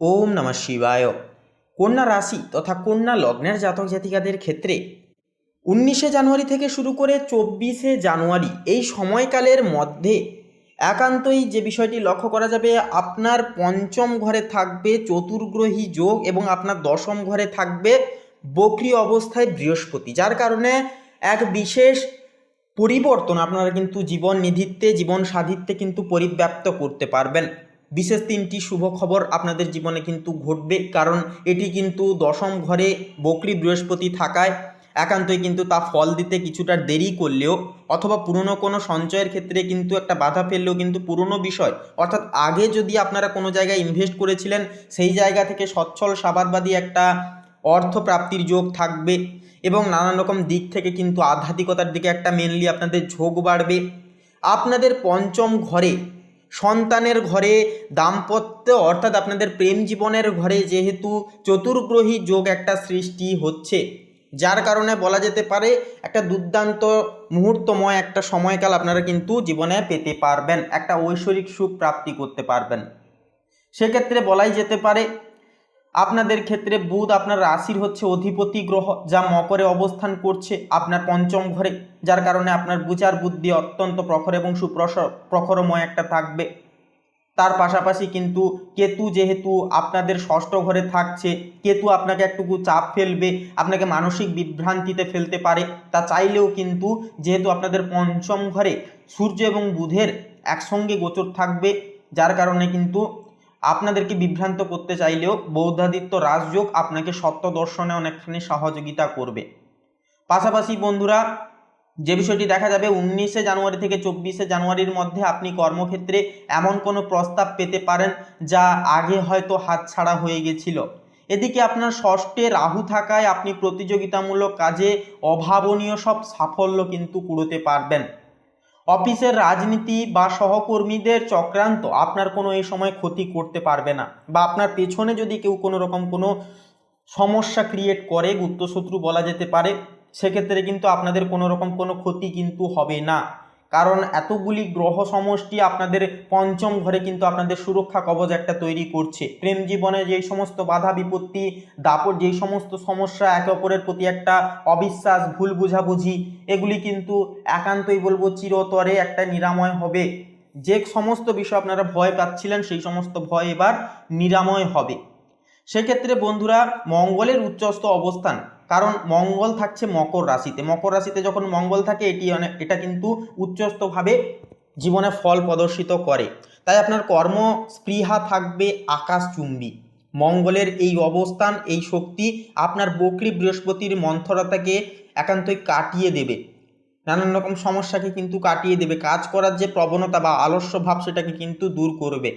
ওম নমঃ শিবায়। কন্যা রাশি তথা কন্যা লগ্নের জাতক জাতিকাদের ক্ষেত্রে 19শে জানুয়ারি থেকে শুরু করে 24শে জানুয়ারি এই সময়কালের মধ্যে একান্তই যে বিষয়টি লক্ষ্য করা যাবে, আপনার পঞ্চম ঘরে থাকবে চতুর্গ্রহী যোগ এবং আপনার দশম ঘরে থাকবে বক্রী অবস্থায় বৃহস্পতি, যার কারণে এক বিশেষ পরিবর্তন আপনারা কিন্তু জীবন নিধিত্বে জীবন সাধিত্বে কিন্তু পরিব্যাপ্ত করতে পারবেন। বিশেষ তিনটি শুভ খবর আপনাদের জীবনে কিন্তু ঘটবে, কারণ এটি কিন্তু দশম ঘরে বক্রী বৃহস্পতি থাকায় একান্তই কিন্তু তা ফল দিতে কিছুটা দেরি করলেও অথবা পুরনো কোনো সঞ্চয়ের ক্ষেত্রে কিন্তু একটা বাধা ফেললেও কিন্তু পুরনো বিষয়, অর্থাৎ আগে যদি আপনারা কোনো জায়গায় ইনভেস্ট করেছিলেন সেই জায়গা থেকে সচ্ছল সাবাদবাদী একটা অর্থ প্রাপ্তির যোগ থাকবে এবং নানান রকম দিক থেকে কিন্তু আধ্যাত্মিকতার দিকে একটা মেনলি আপনাদের ঝোঁক বাড়বে। আপনাদের পঞ্চম ঘরে সন্তানের ঘরে দাম্পত্য অর্থাৎ আপনাদের প্রেম জীবনের ঘরে যেহেতু চতুর্গ্রহী যোগ একটা সৃষ্টি হচ্ছে, যার কারণে বলা যেতে পারে একটা দুর্দান্ত মুহূর্তময় একটা সময়কাল আপনারা কিন্তু জীবনে পেতে পারবেন, একটা ঐশ্বরিক সুখ প্রাপ্তি করতে পারবেন। সেক্ষেত্রে বলাই যেতে পারে আপনাদের ক্ষেত্রে বুধ আপনার রাশির হচ্ছে অধিপতি গ্রহ, যা মকরে অবস্থান করছে আপনার পঞ্চম ঘরে, যার কারণে আপনার বিচার বুদ্ধি অত্যন্ত প্রখর এবং প্রখরময় একটা থাকবে। তার পাশাপাশি কিন্তু কেতু যেহেতু আপনাদের ষষ্ঠ ঘরে থাকছে, কেতু আপনাকে একটুকু চাপ ফেলবে, আপনাকে মানসিক বিভ্রান্তিতে ফেলতে পারে। তা চাইলেও কিন্তু যেহেতু আপনাদের পঞ্চম ঘরে সূর্য এবং বুধের একসঙ্গে গোচর থাকবে, যার কারণে কিন্তু আপনাদেরকে বিভ্রান্ত করতে চাইলেও বৌদ্ধাদিত্য রাজযোগ আপনাকে সত্য দর্শনে অনেকখানি সহযোগিতা করবে। পাশাপাশি বন্ধুরা, যে বিষয়টি দেখা যাবে 19শে জানুয়ারি থেকে 24শে জানুয়ারির মধ্যে আপনি কর্মক্ষেত্রে এমন কোনো প্রস্তাব পেতে পারেন যা আগে হয়তো হাতছাড়া হয়ে গেছিল। এদিকে আপনার ষষ্ঠে রাহু থাকায় আপনি প্রতিযোগিতামূলক কাজে অভাবনীয় সব সাফল্য কিন্তু কুড়োতে পারবেন। অফিসের রাজনীতি বা সহকর্মীদের চক্রান্ত আপনার কোনো এই সময় ক্ষতি করতে পারবে না, বা আপনার পেছনে যদি কেউ কোনো রকম কোনো সমস্যা ক্রিয়েট করে, গুপ্তশত্রু বলা যেতে পারে, সেক্ষেত্রে কিন্তু আপনাদের কোনো রকম কোনো ক্ষতি কিন্তু হবে না, কারণ এতগুলি গ্রহ সমষ্টি আপনাদের পঞ্চম ঘরে কিন্তু আপনাদের সুরক্ষা কবচ একটা তৈরি করছে। প্রেম জীবনে যেই সমস্ত বাধা বিপত্তি দাপট, যেই সমস্ত সমস্যা, একে অপরের প্রতি একটা অবিশ্বাস, ভুল বুঝাবুঝি, এগুলি কিন্তু একান্তই বলবো চিরতরে একটা নিরাময় হবে। যে সমস্ত বিষয় আপনারা ভয় পাচ্ছিলেন সেই সমস্ত ভয় এবার নিরাময় হবে। সেক্ষেত্রে বন্ধুরা, মঙ্গলের উচ্চস্থ অবস্থান, কারণ মঙ্গল থাকছে মকর রাশিতে, মকর রাশিতে যখন মঙ্গল থাকে এটা কিন্তু উচ্চস্থভাবে জীবনে ফল প্রদর্শিত করে, তাই আপনার কর্ম স্পৃহা থাকবে আকাশচুম্বী। মঙ্গলের এই অবস্থান, এই শক্তি আপনার বক্রী বৃহস্পতির মন্থরতাকে একান্তই কাটিয়ে দেবে, নানান রকম সমস্যাকে কিন্তু কাটিয়ে দেবে, কাজ করার যে প্রবণতা বা আলস্য ভাব সেটাকে কিন্তু দূর করবে।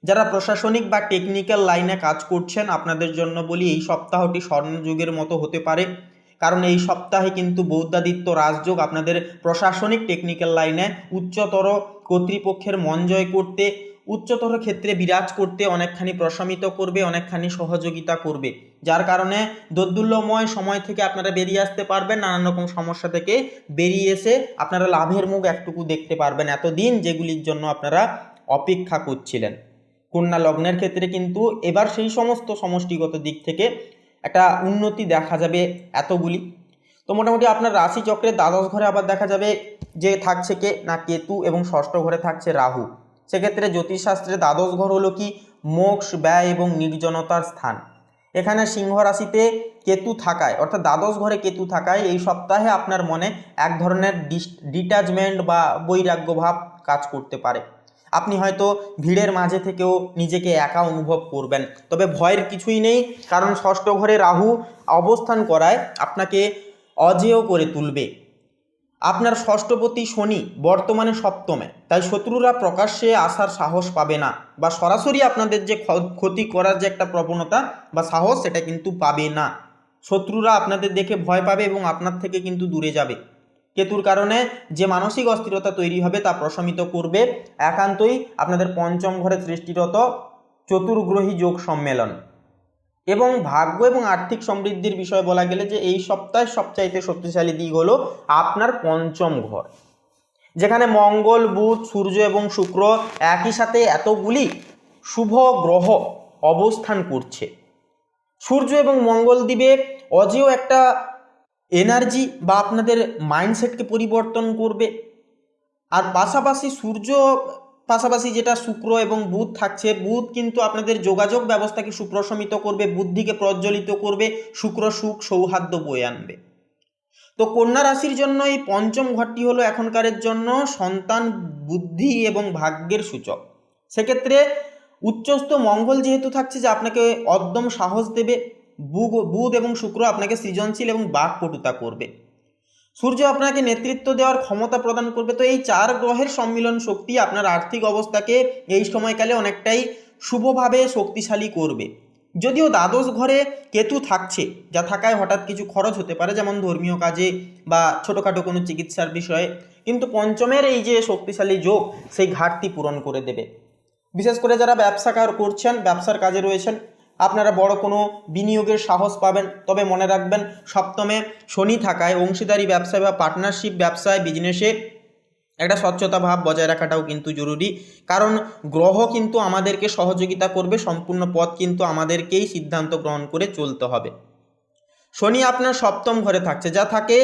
যারা প্রশাসনিক বা টেকনিক্যাল লাইনে কাজ করছেন আপনাদের জন্য বলি এই সপ্তাহটি স্বর্ণযুগের মতো হতে পারে, কারণ এই সপ্তাহে কিন্তু বৌদ্ধাদিত্য রাজযোগ আপনাদের প্রশাসনিক টেকনিক্যাল লাইনে উচ্চতর কর্তৃপক্ষের মন জয় করতে, উচ্চতর ক্ষেত্রে বিরাজ করতে অনেকখানি প্রশমিত করবে, অনেকখানি সহযোগিতা করবে, যার কারণে দোদুল্যময় সময় থেকে আপনারা বেরিয়ে আসতে পারবেন, নানান রকম সমস্যা থেকে বেরিয়ে এসে আপনারা লাভের মুখ একটুকু দেখতে পারবেন এতদিন যেগুলির জন্য আপনারা অপেক্ষা করছিলেন। কন্যা লগ্নের ক্ষেত্রে কিন্তু এবার সেই সমস্ত সমষ্টিগত দিক থেকে একটা উন্নতি দেখা যাবে এতগুলি। তো মোটামুটি আপনার রাশিচক্রের দ্বাদশ ঘরে আবার দেখা যাবে যে থাকছে কে না কেতু, এবং ষষ্ঠ ঘরে থাকছে রাহু। সেক্ষেত্রে জ্যোতিষশাস্ত্রে দ্বাদশ ঘর হলো কি মোক্ষ, ব্যয় এবং নির্জনতার স্থান। এখানে সিংহ রাশিতে কেতু থাকায়, অর্থাৎ দ্বাদশ ঘরে কেতু থাকায় এই সপ্তাহে আপনার মনে এক ধরনের ডিট্যাচমেন্ট বা বৈরাগ্য ভাব কাজ করতে পারে। আপনি হয়তো ভিড়ের মাঝে থেকেও নিজেকে একা অনুভব করবেন, তবে ভয়ের কিছুই নেই, কারণ ষষ্ঠ ঘরে রাহু অবস্থান করায় আপনাকে অজেয় করে তুলবে। আপনার ষষ্ঠপতি শনি বর্তমানে সপ্তমে, তাই শত্রুরা প্রকাশ্যে আসার সাহস পাবে না, বা সরাসরি আপনাদের যে ক্ষতি করার যে একটা প্রবণতা বা সাহস সেটা কিন্তু পাবে না। শত্রুরা আপনাদের দেখে ভয় পাবে এবং আপনার থেকে কিন্তু দূরে যাবে। কেতুর কারণে যে মানসিক অস্থিরতা তৈরি হবে তা প্রশমিত করবে একান্তই আপনাদের পঞ্চম ঘরে সৃষ্টিরত চতুর্গ্রহী যোগ সম্মেলন। এবং ভাগ্য এবং আর্থিক সমৃদ্ধির বিষয় বলা গেলে যে এই সপ্তাহের সবচাইতে শক্তিশালী দিক হলো আপনার পঞ্চম ঘর, যেখানে মঙ্গল, বুধ, সূর্য এবং শুক্র একই সাথে এতগুলি শুভ গ্রহ অবস্থান করছে। সূর্য এবং মঙ্গল দিবে অজেয় একটা এনার্জি বা আপনাদের মাইন্ডসেটকে পরিবর্তন করবে। আর পাশাপাশি যেটা শুক্র এবং বুধ থাকছে, বুধ কিন্তু আপনাদের যোগাযোগ ব্যবস্থাকে সুপ্রশমিত করবে, বুদ্ধিকে প্রজ্বলিত করবে, শুক্র সুখ সৌহার্দ্য বয়ে আনবে। তো কন্যা রাশির জন্য এই পঞ্চম ঘরটি হলো এখনকারের জন্য সন্তান, বুদ্ধি এবং ভাগ্যের সূচক। সেক্ষেত্রে উচ্চস্থ মঙ্গল যেহেতু থাকছে, যে আপনাকে অদ্যম সাহস দেবে, বুধ এবং শুক্র আপনাকে সৃজনশীল এবং বাকপটুতা করবে, সূর্য আপনাকে নেতৃত্ব দেওয়ার ক্ষমতা প্রদান করবে। তো এই 4 গ্রহের সম্মিলন শক্তি আপনার আর্থিক অবস্থাকে এই সময়কালে অনেকটাই শুভভাবে শক্তিশালী করবে। যদিও দ্বাদশ ঘরে কেতু থাকছে, যা থাকায় হঠাৎ কিছু খরচ হতে পারে, যেমন ধর্মীয় কাজে বা ছোটোখাটো কোনো চিকিৎসার বিষয়ে, কিন্তু পঞ্চমের এই যে শক্তিশালী যোগ সেই ঘাটতি পূরণ করে দেবে। বিশেষ করে যারা ব্যবসা করছেন, ব্যবসার কাজে রয়েছেন, আপনারা বড় কোনো বিনিয়োগের সাহস পাবেন। তবে মনে রাখবেন, সপ্তমে শনি থাকায় অংশীদারি ব্যবসায় বা পার্টনারশিপ ব্যবসায়, বিজনেসে একটা স্বচ্ছতা ভাব বজায় রাখাটাও কিন্তু জরুরি, কারণ গ্রহ কিন্তু আমাদেরকে সহযোগিতা করবে, সম্পূর্ণ পথ কিন্তু আমাদেরকেই সিদ্ধান্ত গ্রহণ করে চলতে হবে। শনি আপনার সপ্তম ঘরে থাকছে, যা থাকে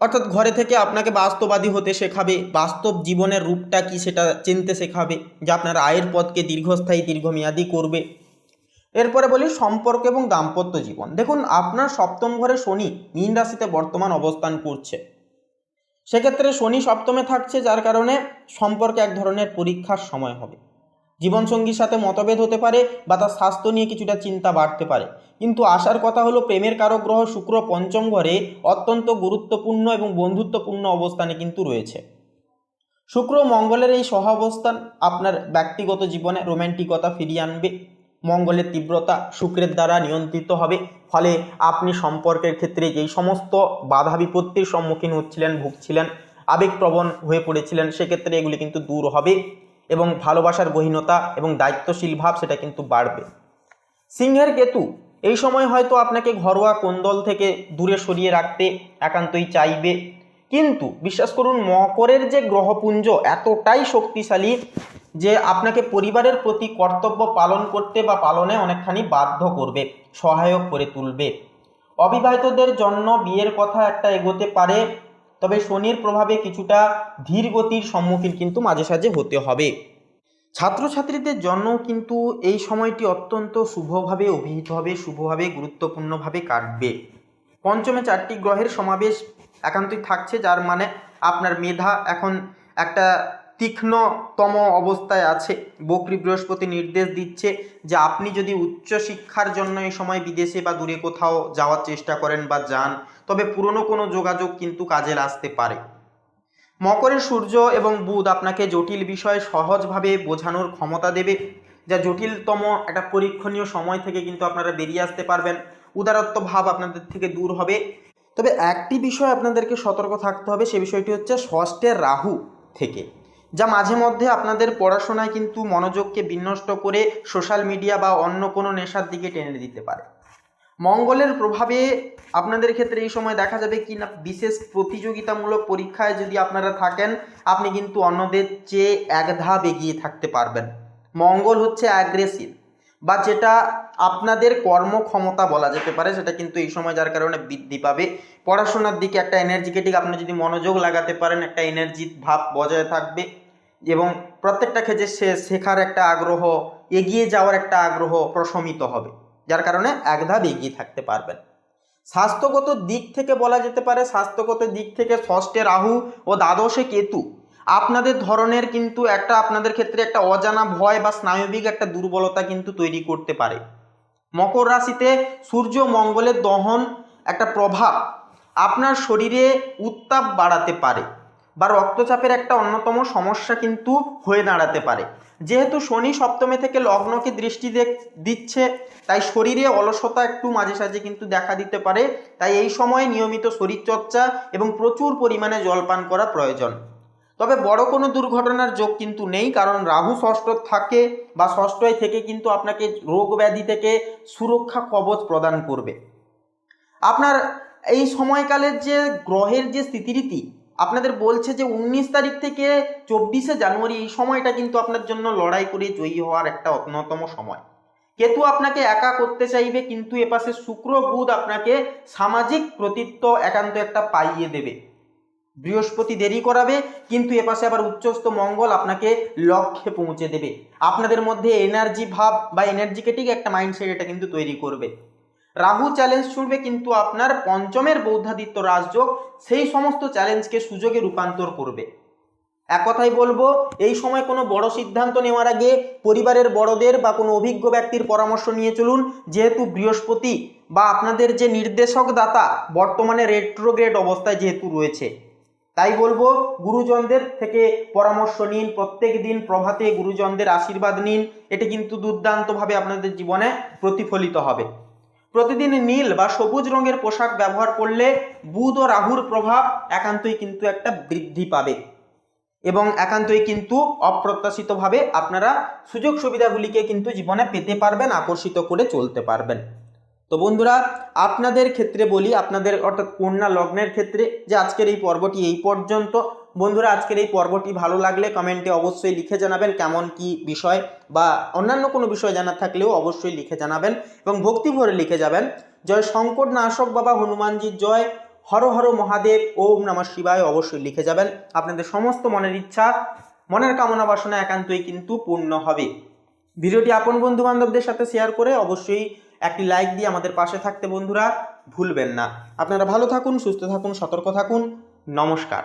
অর্থাৎ ঘরে থেকে আপনাকে বাস্তববাদী হতে শেখাবে, বাস্তব জীবনের রূপটা কি সেটা চিনতে শেখাবে, যা আপনার আয়ের পথকে দীর্ঘস্থায়ী দীর্ঘমেয়াদী করবে। এরপরে বলি সম্পর্ক এবং দাম্পত্য জীবন। দেখুন, আপনার সপ্তম ঘরে শনি মীন রাশিতে বর্তমান অবস্থান করছে। সেক্ষেত্রে শনি সপ্তমে থাকছে, যার কারণে সম্পর্কে এক ধরনের পরীক্ষার সময় হবে। জীবনসঙ্গীর সাথে মতভেদ হতে পারে বা তার স্বাস্থ্য নিয়ে কিছুটা চিন্তা বাড়তে পারে। কিন্তু আসার কথা হলো, প্রেমের কারক গ্রহ শুক্র পঞ্চম ঘরে অত্যন্ত গুরুত্বপূর্ণ এবং বন্ধুত্বপূর্ণ অবস্থানে কিন্তু রয়েছে। শুক্র মঙ্গলের এই সহাবস্থান আপনার ব্যক্তিগত জীবনে রোম্যান্টিকতা ফিরিয়ে আনবে। মঙ্গলের তীব্রতা শুক্রের দ্বারা নিয়ন্ত্রিত হবে, ফলে আপনি সম্পর্কের ক্ষেত্রে যেই সমস্ত বাধা বিপত্তির সম্মুখীন হচ্ছিলেন, ভুগছিলেন, আবেগপ্রবণ হয়ে পড়েছিলেন, সেক্ষেত্রে এগুলি কিন্তু দূর হবে এবং ভালোবাসার গহীনতা এবং দায়িত্বশীল ভাব সেটা কিন্তু বাড়বে। সিংহের কেতু এই সময় হয়তো আপনাকে ঘরোয়া কোন্দল থেকে দূরে সরিয়ে রাখতে একান্তই চাইবে, কিন্তু বিশ্বাস করুন, মকরের যে গ্রহপুঞ্জ এতটাই শক্তিশালী যে আপনাকে পরিবারের প্রতি কর্তব্য পালন করতে বা পালনে অনেকখানি বাধ্য করবে, সহায়ক করে তুলবে। অবিবাহিতদের জন্য বিয়ের কথা একটা এগোতে পারে, তবে শনির প্রভাবে কিছুটা ধীর গতির সম্মুখীন কিন্তু মাঝে সাঝে হতে হবে। ছাত্রছাত্রীদের জন্য কিন্তু এই সময়টি অত্যন্ত শুভভাবে অভিহিত হবে, শুভভাবে গুরুত্বপূর্ণভাবে কাটবে। পঞ্চমে 4টি গ্রহের সমাবেশ একান্তই থাকছে, যার মানে আপনার মেধা এখন একটা তীক্ষ্ণতম অবস্থায় আছে। বক্রী বৃহস্পতি নির্দেশ দিচ্ছে যে আপনি যদি উচ্চশিক্ষার জন্য এই সময় বিদেশে বা দূরে কোথাও যাওয়ার চেষ্টা করেন বা যান, তবে পুরনো কোনো যোগাযোগ কিন্তু কাজে আসতে পারে। মকরের সূর্য এবং বুধ আপনাকে জটিল বিষয় সহজভাবে বোঝানোর ক্ষমতা দেবে, যা জটিলতম একটা পরীক্ষণীয় সময় থেকে কিন্তু আপনারা বেরিয়ে আসতে পারবেন। উদারত্ব ভাব আপনাদের থেকে দূর হবে। তবে একটি বিষয় আপনাদেরকে সতর্ক থাকতে হবে, সে বিষয়টি হচ্ছে ষষ্ঠের রাহু থেকে, যা মাঝে মধ্যে আপনাদের পড়াশোনায় কিন্তু মনোযোগকে বিনষ্ট করে সোশ্যাল মিডিয়া বা অন্য কোনো নেশার দিকে টেনে দিতে পারে। মঙ্গলের প্রভাবে আপনাদের ক্ষেত্রে এই সময় দেখা যাবে কি না, বিশেষ প্রতিযোগিতামূলক পরীক্ষায় যদি আপনারা থাকেন, আপনি কিন্তু অন্যদের চেয়ে এক ধাপ এগিয়ে থাকতে পারবেন। মঙ্গল হচ্ছে অ্যাগ্রেসিভ বা যেটা আপনাদের কর্মক্ষমতা বলা যেতে পারে, সেটা কিন্তু এই সময় যার কারণে বৃদ্ধি পাবে। পড়াশোনার দিকে একটা এনার্জিকেটিক আপনি যদি মনোযোগ লাগাতে পারেন, একটা এনার্জি ভাব বজায় থাকবে এবং প্রত্যেকটা ক্ষেত্রে শেখার একটা আগ্রহ, এগিয়ে যাওয়ার একটা আগ্রহ প্রশমিত হবে, যার কারণে এক ধাপ এগিয়ে থাকতে পারবেন। স্বাস্থ্যগত দিক থেকে বলা যেতে পারে, স্বাস্থ্যগত দিক থেকে ষষ্ঠে রাহু ও দ্বাদশে কেতু আপনাদের ধরনের কিন্তু একটা আপনাদের ক্ষেত্রে একটা অজানা ভয় বা স্নায়বিক একটা দুর্বলতা কিন্তু তৈরি করতে পারে। মকর রাশিতে সূর্য মঙ্গলের দহন একটা প্রভাব আপনার শরীরে উত্তাপ বাড়াতে পারে বা রক্তচাপের একটা অন্যতম সমস্যা কিন্তু হয়ে দাঁড়াতে পারে। যেহেতু শনি সপ্তমে থেকে লগ্নকে দৃষ্টি দিচ্ছে, তাই শরীরে অলসতা একটু মাঝে সাঝে কিন্তু দেখা দিতে পারে। তাই এই সময়ে নিয়মিত শরীরচর্চা এবং প্রচুর পরিমাণে জলপান করা প্রয়োজন। তবে বড় কোনো দুর্ঘটনার যোগ কিন্তু নেই, কারণ রাহু ষষ্ঠ থাকে বা ষষ্ঠয় থেকে কিন্তু আপনাকে রোগ ব্যাধি থেকে সুরক্ষা কবচ প্রদান করবে। আপনার এই সময়কালের যে গ্রহের যে স্থিতিরীতি আপনাদের বলছে যে 19 তারিখ থেকে 24শে জানুয়ারি এই সময়টা কিন্তু আপনার জন্য লড়াই করে জয়ী হওয়ার একটা অন্যতম সময়। কেতু আপনাকে একা করতে চাইবে, কিন্তু এপাশে শুক্র বুধ আপনাকে সামাজিক কর্তৃত্ব একান্ত একটা পাইয়ে দেবে। বৃহস্পতি দেরি করাবে, কিন্তু এপাশে আবার উচ্চস্থ মঙ্গল আপনাকে লক্ষ্যে পৌঁছে দেবে। আপনাদের মধ্যে এনার্জি ভাব বা এনার্জিকেটিক একটা মাইন্ডসেট এটা কিন্তু তৈরি করবে। রাহু চ্যালেঞ্জ ছুড়বে, কিন্তু আপনার পঞ্চমের বৌদ্ধাদিত্য রাজযোগ সেই সমস্ত চ্যালেঞ্জকে সুযোগে রূপান্তর করবে। এক কথাই বলবো, এই সময় কোনো বড় সিদ্ধান্ত নেওয়ার আগে পরিবারের বড়দের বা কোনো অভিজ্ঞ ব্যক্তির পরামর্শ নিয়ে চলুন। যেহেতু বৃহস্পতি বা আপনাদের যে নির্দেশক দাতা বর্তমানে রেট্রোগ্রেড অবস্থায় যেহেতু রয়েছে, তাই বলবো গুরুজনদের থেকে পরামর্শ নিন। প্রত্যেক দিন প্রভাতে গুরুজনদের আশীর্বাদ নিন, এটি কিন্তু দুর্দান্তভাবে আপনাদের জীবনে প্রতিফলিত হবে। প্রতিদিন নীল বা সবুজ রঙের পোশাক ব্যবহার করলে বুধ ও রাহুর প্রভাব একান্তই কিন্তু একটা বৃদ্ধি পাবে এবং একান্তই কিন্তু অপ্রত্যাশিতভাবে আপনারা সুযোগ সুবিধাগুলিকে কিন্তু জীবনে পেতে পারবেন, আকর্ষিত করে চলতে পারবেন। তো বন্ধুরা, আপনাদের ক্ষেত্রে বলি, আপনাদের অর্থাৎ কন্যা লগ্নের ক্ষেত্রে যে আজকের এই পর্বটি এই পর্যন্ত। বন্ধুরা, আজকের এই পর্বটি ভালো লাগলে কমেন্টে অবশ্যই লিখে জানাবেন কেমন কি বিষয়, বা অন্যান্য কোনো বিষয় জানার থাকলেও অবশ্যই লিখে জানাবেন এবং ভক্তি ভরে লিখে যাবেন। জয় শঙ্কর নাশক বাবা হনুমানজির জয়, হর হর মহাদেব, ওম নমঃ শিবায় অবশ্যই লিখে যাবেন। আপনাদের সমস্ত মনের ইচ্ছা, মনের কামনা বাসনা একান্তই কিন্তু পূর্ণ হবে। ভিডিওটি আপন বন্ধু বান্ধবদের সাথে শেয়ার করে অবশ্যই একটি লাইক দিয়ে আমাদের পাশে থাকতে বন্ধুরা ভুলবেন না। আপনারা ভালো থাকুন, সুস্থ থাকুন, সতর্ক থাকুন। নমস্কার।